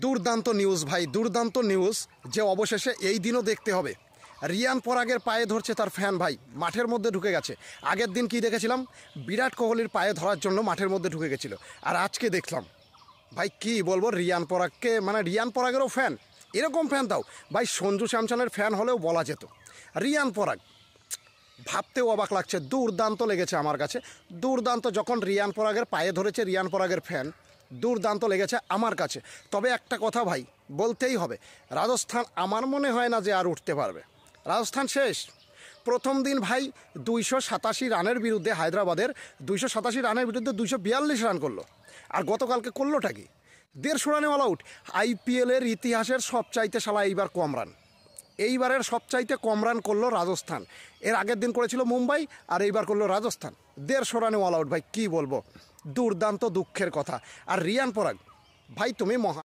দুর্দান্ত নিউজ ভাই, দুর্দান্ত নিউজ যে অবশেষে এই দিনও দেখতে হবে। রিয়ান পরাগের পায়ে ধরছে তার ফ্যান ভাই, মাঠের মধ্যে ঢুকে গেছে। আগের দিন কি দেখেছিলাম, বিরাট কোহলির পায়ে ধরার জন্য মাঠের মধ্যে ঢুকে গেছিল, আর আজকে দেখলাম ভাই কি বলবো, রিয়ান পরাগকে মানে রিয়ান পরাগেরও ফ্যান, এরকম ফ্যান দাও ভাই, সঞ্জু স্যামসনের ফ্যান হলেও বলা যেত। রিয়ান পরাগ ভাবতেও অবাক লাগছে, দুর্দান্ত লেগেছে আমার কাছে, দুর্দান্ত। যখন রিয়ান পরাগের পায়ে ধরেছে রিয়ান পরাগের ফ্যান, দুর্দান্ত লেগেছে আমার কাছে। তবে একটা কথা ভাই বলতেই হবে, রাজস্থান আমার মনে হয় না যে আর উঠতে পারবে। রাজস্থান শেষ। প্রথম দিন ভাই 287 রানের বিরুদ্ধে, হায়দ্রাবাদের 287 রানের বিরুদ্ধে 242 রান করলো, আর গতকালকে করলোটা কি 150 রানে অল আউট। আইপিএলের ইতিহাসের সবচাইতে শালা এইবার কম রান, এইবারের সবচাইতে কম রান করলো রাজস্থান। এর আগের দিন করেছিল মুম্বাই, আর এইবার করলো রাজস্থান 150 রানে অল আউট। ভাই কি বলবো, দুর্দান্ত, দুঃখের কথা। আর রিয়ান পরাগ ভাই তুমি মহা